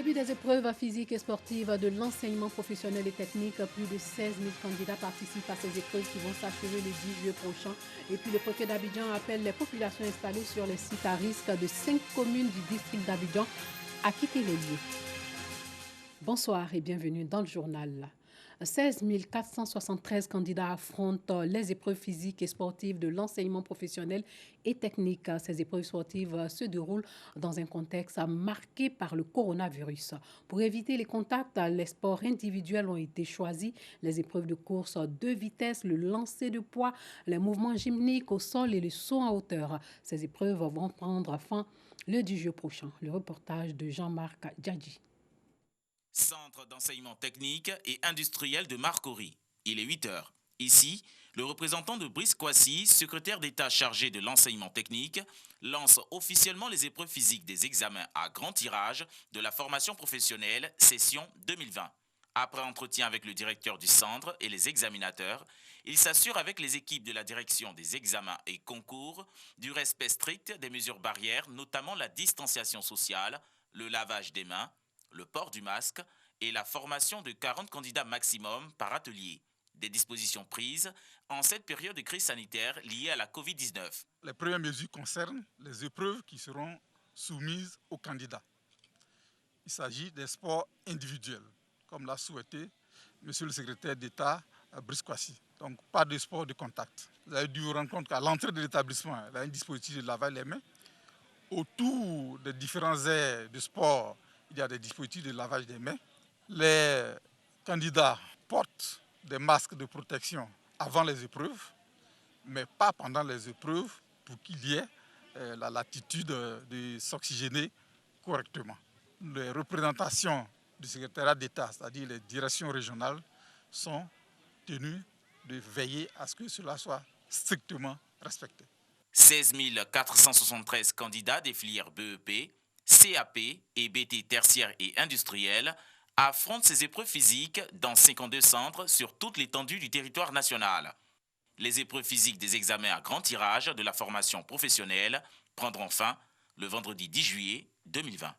Début des épreuves physiques et sportives de l'enseignement professionnel et technique. Plus de 16 000 candidats participent à ces épreuves qui vont s'achever le 10 juillet prochain. Et puis le préfet d'Abidjan appelle les populations installées sur les sites à risque de 5 communes du district d'Abidjan à quitter les lieux. Bonsoir et bienvenue dans le journal. 16 473 candidats affrontent les épreuves physiques et sportives de l'enseignement professionnel et technique. Ces épreuves sportives se déroulent dans un contexte marqué par le coronavirus. Pour éviter les contacts, les sports individuels ont été choisis. Les épreuves de course de vitesse, le lancer de poids, les mouvements gymniques au sol et le saut en hauteur. Ces épreuves vont prendre fin le 10 juillet prochain. Le reportage de Jean-Marc Djadji. Centre d'enseignement technique et industriel de Marcory. Il est 8 heures. Ici, le représentant de Brice Kwasi, secrétaire d'État chargé de l'enseignement technique, lance officiellement les épreuves physiques des examens à grand tirage de la formation professionnelle session 2020. Après entretien avec le directeur du centre et les examinateurs, il s'assure avec les équipes de la direction des examens et concours du respect strict des mesures barrières, notamment la distanciation sociale, le lavage des mains, le port du masque et la formation de 40 candidats maximum par atelier. Des dispositions prises en cette période de crise sanitaire liée à la Covid-19. Les premières mesures concernent les épreuves qui seront soumises aux candidats. Il s'agit des sports individuels, comme l'a souhaité M. le secrétaire d'État Brice Kwasi. Donc pas de sport de contact. Vous avez dû vous rendre compte qu'à l'entrée de l'établissement, il y a un dispositif de lavage les mains. Autour des différents aires de sport, il y a des dispositifs de lavage des mains. Les candidats portent des masques de protection avant les épreuves, mais pas pendant les épreuves pour qu'il y ait la latitude de s'oxygéner correctement. Les représentations du secrétariat d'État, c'est-à-dire les directions régionales, sont tenues de veiller à ce que cela soit strictement respecté. 16 473 candidats des filières BEP, CAP et BT tertiaire et industriel affrontent ces épreuves physiques dans 52 centres sur toute l'étendue du territoire national. Les épreuves physiques des examens à grand tirage de la formation professionnelle prendront fin le vendredi 10 juillet 2020.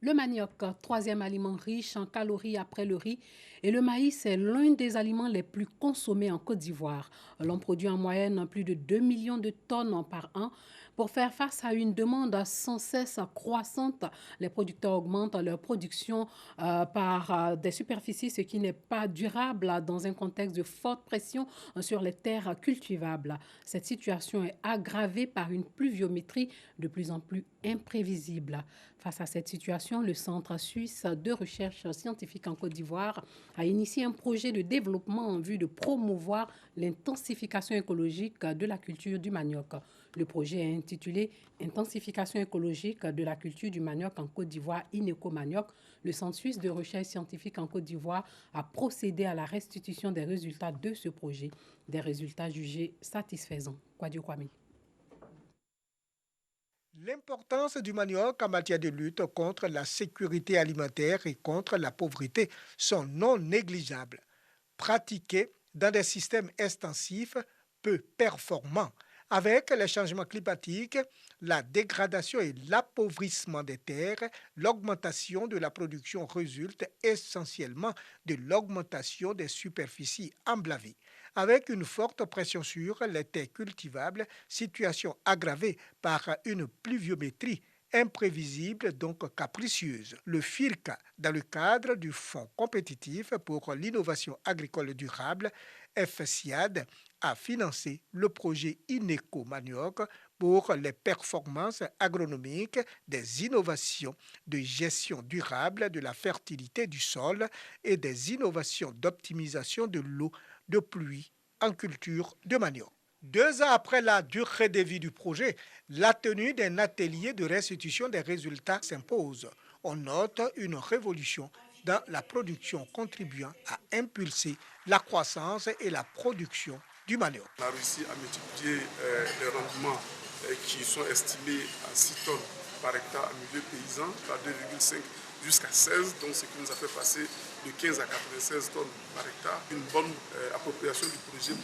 Le manioc, troisième aliment riche en calories après le riz, et le maïs est l'un des aliments les plus consommés en Côte d'Ivoire. L'on produit en moyenne plus de 2 millions de tonnes par an. Pour faire face à une demande sans cesse croissante, les producteurs augmentent leur production par des superficies, ce qui n'est pas durable dans un contexte de forte pression sur les terres cultivables. Cette situation est aggravée par une pluviométrie de plus en plus imprévisible. Face à cette situation, le Centre suisse de recherche scientifique en Côte d'Ivoire a initié un projet de développement en vue de promouvoir l'intensification écologique de la culture du manioc. Le projet est intitulé « Intensification écologique de la culture du manioc en Côte d'Ivoire, INECO Manioc ». Le Centre suisse de recherche scientifique en Côte d'Ivoire a procédé à la restitution des résultats de ce projet, des résultats jugés satisfaisants. Kwadio Kwame. L'importance du manioc en matière de lutte contre la sécurité alimentaire et contre la pauvreté sont non négligeables. Pratiqué dans des systèmes extensifs peu performants, avec les changements climatiques, la dégradation et l'appauvrissement des terres, l'augmentation de la production résulte essentiellement de l'augmentation des superficies emblavées. Avec une forte pression sur les terres cultivables, situation aggravée par une pluviométrie imprévisible, donc capricieuse. Le FIRCA, dans le cadre du Fonds compétitif pour l'innovation agricole durable, FSIAD, a financé le projet INECO Manioc pour les performances agronomiques, des innovations de gestion durable de la fertilité du sol et des innovations d'optimisation de l'eau de pluie en culture de manioc. 2 ans après la durée de vie du projet, la tenue d'un atelier de restitution des résultats s'impose. On note une révolution dans la production contribuant à impulser la croissance et la production du manioc. On a réussi à multiplier les rendements qui sont estimés à 6 tonnes par hectare en milieu paysan, à 2,5 jusqu'à 16, donc ce qui nous a fait passer de 15 à 96 tonnes par hectare. Une bonne appropriation du projet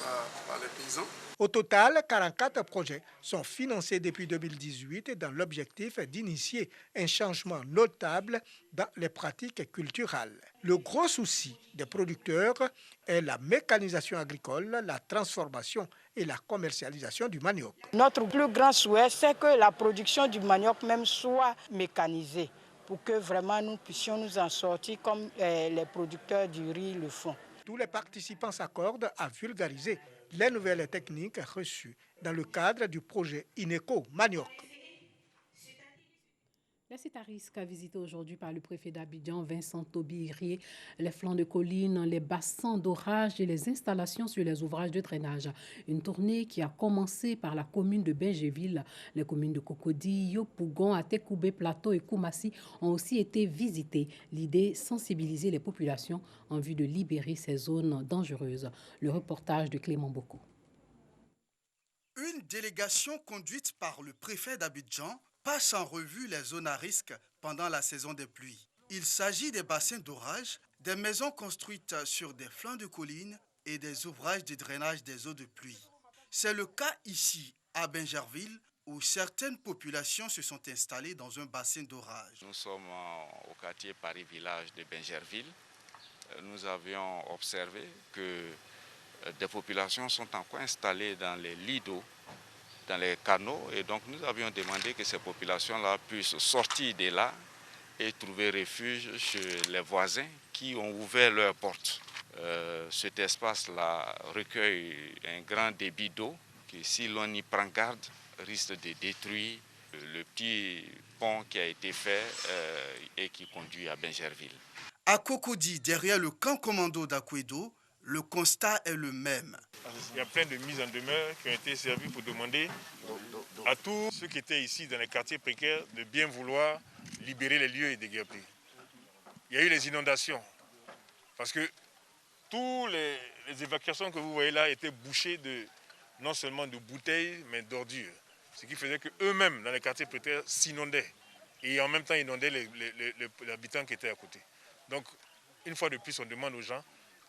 par les paysans. Au total, 44 projets sont financés depuis 2018 dans l'objectif d'initier un changement notable dans les pratiques culturelles. Le gros souci des producteurs est la mécanisation agricole, la transformation et la commercialisation du manioc. Notre plus grand souhait, c'est que la production du manioc même soit mécanisée pour que vraiment nous puissions nous en sortir comme les producteurs du riz le font. Tous les participants s'accordent à vulgariser les nouvelles techniques reçues dans le cadre du projet INECO Manioc. Les sites à risque visités aujourd'hui par le préfet d'Abidjan, Vincent Taubirier, les flancs de collines, les bassins d'orage et les installations sur les ouvrages de drainage. Une tournée qui a commencé par la commune de Benjéville. Les communes de Cocody, Yopougon, Atekoubé, Plateau et Koumassi ont aussi été visitées. L'idée, sensibiliser les populations en vue de libérer ces zones dangereuses. Le reportage de Clément Boko. Une délégation conduite par le préfet d'Abidjan passe en revue les zones à risque pendant la saison des pluies. Il s'agit des bassins d'orage, des maisons construites sur des flancs de collines et des ouvrages de drainage des eaux de pluie. C'est le cas ici, à Benjerville, où certaines populations se sont installées dans un bassin d'orage. Nous sommes au quartier Paris-Village de Benjerville. Nous avions observé que des populations sont encore installées dans les lits d'eau, dans les canaux, et donc nous avions demandé que ces populations-là puissent sortir de là et trouver refuge chez les voisins qui ont ouvert leurs portes. Cet espace-là recueille un grand débit d'eau qui, si l'on y prend garde, risque de détruire le petit pont qui a été fait et qui conduit à Benjerville. À Cocody, derrière le camp commando d'Akwedo, le constat est le même. Il y a plein de mises en demeure qui ont été servies pour demander à tous ceux qui étaient ici dans les quartiers précaires de bien vouloir libérer les lieux et déguerpir. Il y a eu les inondations, parce que toutes les évacuations que vous voyez là étaient bouchées non seulement de bouteilles, mais d'ordures. Ce qui faisait qu'eux-mêmes, dans les quartiers précaires, s'inondaient. Et en même temps, inondaient les habitants qui étaient à côté. Donc, une fois de plus, on demande aux gens,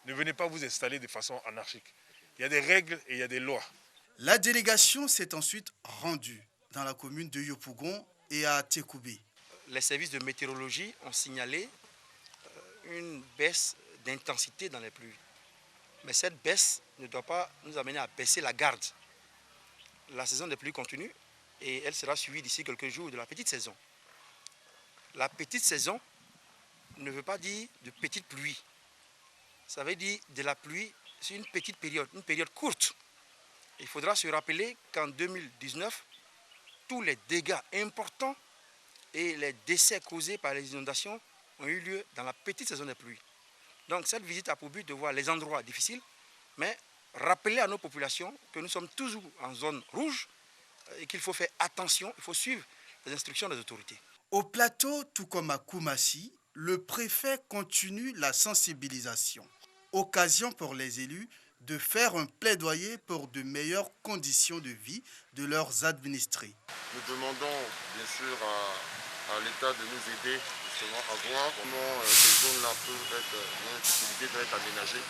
ne venez pas vous installer de façon anarchique. Il y a des règles et il y a des lois. La délégation s'est ensuite rendue dans la commune de Yopougon et à Tekoubé. Les services de météorologie ont signalé une baisse d'intensité dans les pluies. Mais cette baisse ne doit pas nous amener à baisser la garde. La saison des pluies continue et elle sera suivie d'ici quelques jours de la petite saison. La petite saison ne veut pas dire de petites pluies. Ça veut dire de la pluie sur une petite période, une période courte. Il faudra se rappeler qu'en 2019, tous les dégâts importants et les décès causés par les inondations ont eu lieu dans la petite saison des pluies. Donc cette visite a pour but de voir les endroits difficiles, mais rappeler à nos populations que nous sommes toujours en zone rouge et qu'il faut faire attention, il faut suivre les instructions des autorités. Au plateau, tout comme à Koumassi, le préfet continue la sensibilisation. Occasion pour les élus de faire un plaidoyer pour de meilleures conditions de vie de leurs administrés. Nous demandons bien sûr à l'État de nous aider justement à voir comment ces zones-là peuvent être utilisées, peuvent être aménagées.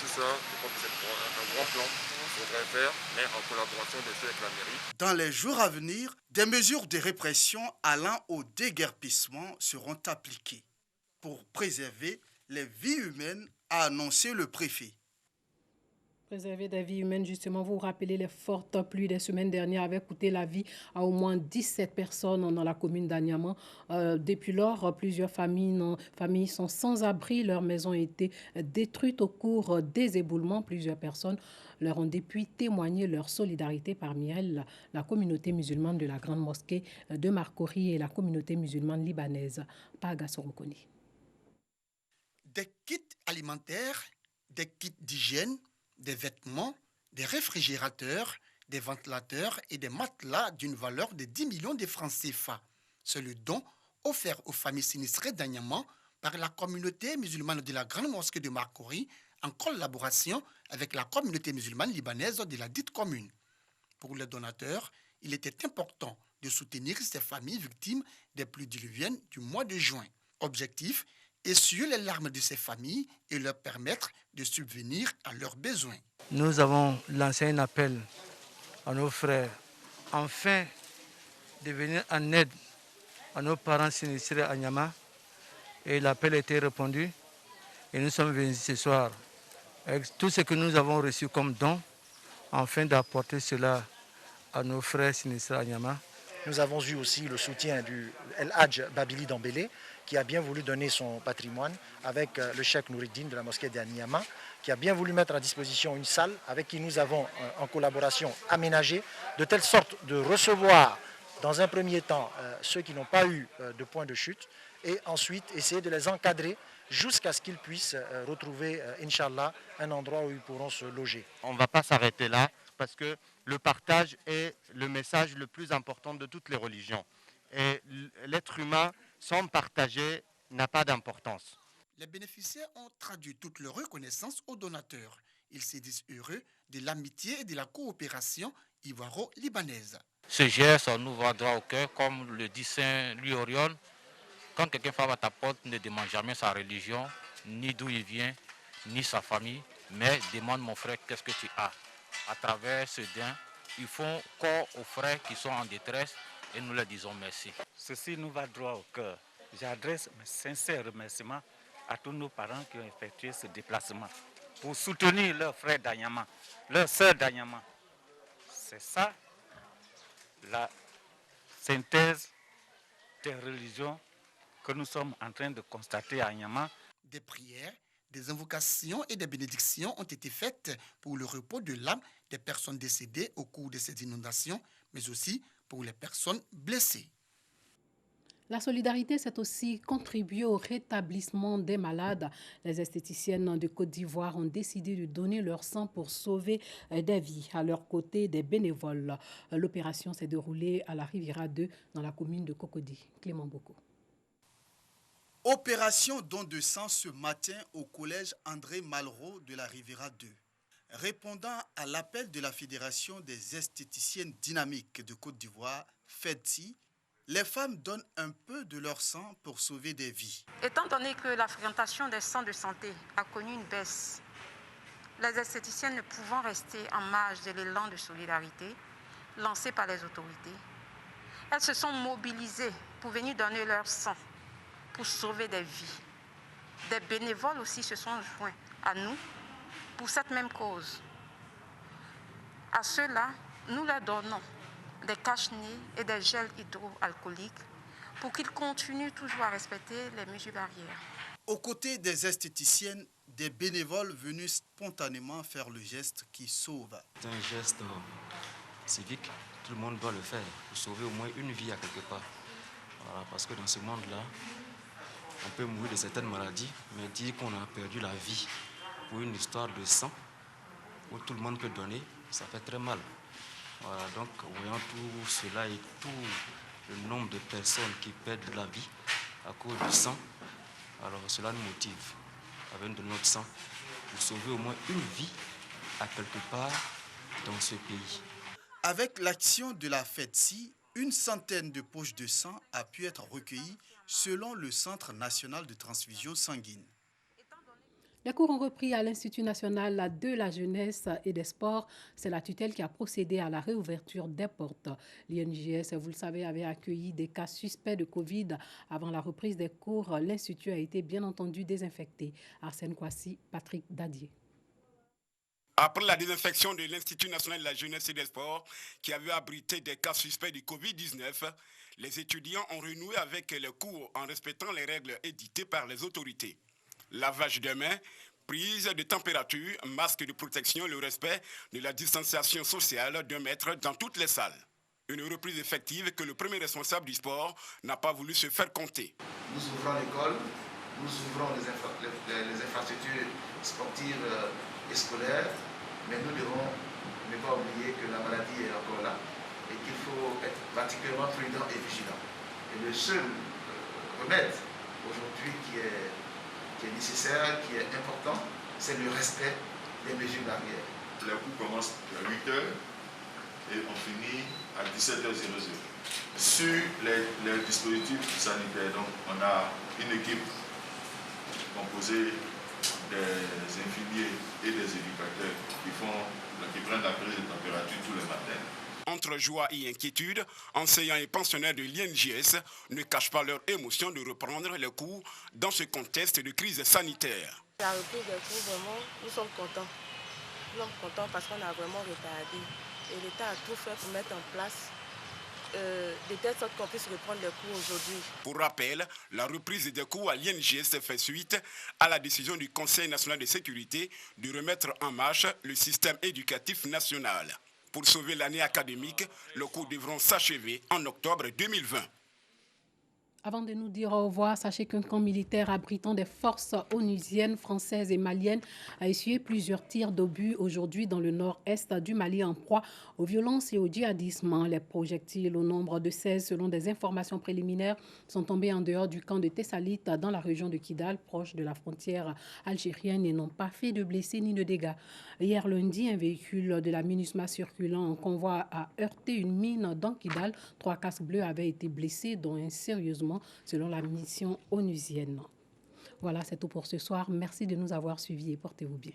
Tout ça, je crois que c'est un grand plan qu'il faudrait faire, mais en collaboration bien sûr avec la mairie. Dans les jours à venir, des mesures de répression allant au déguerpissement seront appliquées pour préserver les vies humaines, a annoncé le préfet. Préserver des vies humaines, justement, vous vous rappelez, les fortes pluies des semaines dernières avaient coûté la vie à au moins 17 personnes dans la commune d'Aniaman. Depuis lors, plusieurs familles sont sans abri. Leurs maisons ont été détruites au cours des éboulements. Plusieurs personnes leur ont depuis témoigné leur solidarité, parmi elles la communauté musulmane de la Grande Mosquée de Marcory et la communauté musulmane libanaise. Paga Sorokoni. Des kits alimentaires, des kits d'hygiène, des vêtements, des réfrigérateurs, des ventilateurs et des matelas d'une valeur de 10 millions de francs CFA. C'est le don offert aux familles sinistrées d'Aniaman par la communauté musulmane de la Grande Mosquée de Marcory en collaboration avec la communauté musulmane libanaise de la dite commune. Pour les donateurs, il était important de soutenir ces familles victimes des pluies diluviennes du mois de juin. Objectif, essuyer les larmes de ces familles et leur permettre de subvenir à leurs besoins. Nous avons lancé un appel à nos frères, enfin de venir en aide à nos parents sinistrés à Niama. Et l'appel a été répondu. Et nous sommes venus ce soir avec tout ce que nous avons reçu comme don, afin d'apporter cela à nos frères sinistrés à Niama. Nous avons eu aussi le soutien du El Hadj Babili Dambélé, qui a bien voulu donner son patrimoine, avec le cheikh Noureddin de la mosquée d'Aniama, qui a bien voulu mettre à disposition une salle avec qui nous avons en collaboration aménagé, de telle sorte de recevoir dans un premier temps ceux qui n'ont pas eu de point de chute, et ensuite essayer de les encadrer jusqu'à ce qu'ils puissent retrouver, Inch'Allah, un endroit où ils pourront se loger. On ne va pas s'arrêter là, parce que le partage est le message le plus important de toutes les religions. Et l'être humain, sans partager, n'a pas d'importance. Les bénéficiaires ont traduit toute leur reconnaissance aux donateurs. Ils se disent heureux de l'amitié et de la coopération ivoiro-libanaise. Ce geste nous va droit au cœur, comme le dit Saint Louis Oriol. Quand quelqu'un frappe à ta porte, ne demande jamais sa religion, ni d'où il vient, ni sa famille, mais demande, mon frère, qu'est-ce que tu as. À travers ce don, ils font corps aux frères qui sont en détresse et nous leur disons merci. Ceci nous va droit au cœur. J'adresse mes sincères remerciements à tous nos parents qui ont effectué ce déplacement pour soutenir leurs frères d'Anyama, leurs sœurs d'Anyama. C'est ça la synthèse des religions que nous sommes en train de constater à Anyama. Des prières, des invocations et des bénédictions ont été faites pour le repos de l'âme des personnes décédées au cours de ces inondations, mais aussi pour les personnes blessées. La solidarité, c'est aussi contribuer au rétablissement des malades. Les esthéticiennes de Côte d'Ivoire ont décidé de donner leur sang pour sauver des vies. À leur côté, des bénévoles. L'opération s'est déroulée à la Riviera 2, dans la commune de Cocody. Clément Boko. Opération don de sang ce matin au collège André Malraux de la Riviera 2. Répondant à l'appel de la Fédération des esthéticiennes dynamiques de Côte d'Ivoire, FEDSI, les femmes donnent un peu de leur sang pour sauver des vies. Étant donné que la fréquentation des centres de santé a connu une baisse, les esthéticiennes ne pouvant rester en marge de l'élan de solidarité lancé par les autorités, elles se sont mobilisées pour venir donner leur sang pour sauver des vies. Des bénévoles aussi se sont joints à nous pour cette même cause. À ceux-là, nous leur donnons des cache-nez et des gels hydroalcooliques pour qu'ils continuent toujours à respecter les mesures barrières. Aux côtés des esthéticiennes, des bénévoles venus spontanément faire le geste qui sauve. C'est un geste civique, tout le monde doit le faire pour sauver au moins une vie à quelque part. Voilà, parce que dans ce monde-là, on peut mourir de certaines maladies, mais dire qu'on a perdu la vie pour une histoire de sang, où tout le monde peut donner, ça fait très mal. Voilà, donc voyant tout cela et tout le nombre de personnes qui perdent la vie à cause du sang, alors cela nous motive à venir donner notre sang pour sauver au moins une vie à quelque part dans ce pays. Avec l'action de la FEDSI, une centaine de poches de sang a pu être recueillies selon le Centre national de transfusion sanguine. Les cours ont repris à l'Institut national de la jeunesse et des sports. C'est la tutelle qui a procédé à la réouverture des portes. L'INJS, vous le savez, avait accueilli des cas suspects de Covid. Avant la reprise des cours, l'Institut a été bien entendu désinfecté. Arsène Kouassi, Patrick Dadier. Après la désinfection de l'Institut national de la jeunesse et des sports, qui avait abrité des cas suspects du Covid-19, les étudiants ont renoué avec les cours en respectant les règles édictées par les autorités. Lavage de mains, prise de température, masque de protection, le respect de la distanciation sociale d'1 mètre dans toutes les salles. Une reprise effective que le premier responsable du sport n'a pas voulu se faire compter. Nous ouvrons l'école, nous ouvrons les infrastructures sportives et scolaires, mais nous devons ne pas oublier que la maladie est encore là et qu'il faut être particulièrement prudent et vigilant. Et le seul remède aujourd'hui qui est nécessaire, qui est important, c'est le respect des mesures barrières. Les cours commencent à 8h et on finit à 17h00. Sur les dispositifs sanitaires, donc, on a une équipe composée des infirmiers et des éducateurs qui prennent la prise de température tous les matins. Entre joie et inquiétude, enseignants et pensionnaires de l'INJS ne cachent pas leur émotion de reprendre les cours dans ce contexte de crise sanitaire. La reprise des cours, vraiment, nous sommes contents. Nous sommes contents parce qu'on a vraiment retardé. Et l'État a tout fait pour mettre en place de telle sorte qu'on puisse reprendre les cours aujourd'hui. Pour rappel, la reprise des cours à l'INJS fait suite à la décision du Conseil national de sécurité de remettre en marche le système éducatif national. Pour sauver l'année académique, les cours devront s'achever en octobre 2020. Avant de nous dire au revoir, sachez qu'un camp militaire abritant des forces onusiennes, françaises et maliennes a essuyé plusieurs tirs d'obus aujourd'hui dans le nord-est du Mali en proie aux violences et au djihadisme. Les projectiles, au nombre de 16 selon des informations préliminaires, sont tombés en dehors du camp de Tessalit dans la région de Kidal, proche de la frontière algérienne, et n'ont pas fait de blessés ni de dégâts. Hier lundi, un véhicule de la MINUSMA circulant en convoi a heurté une mine dans Kidal. 3 casques bleus avaient été blessés, dont un sérieusement, selon la mission onusienne. Voilà, c'est tout pour ce soir. Merci de nous avoir suivis et portez-vous bien.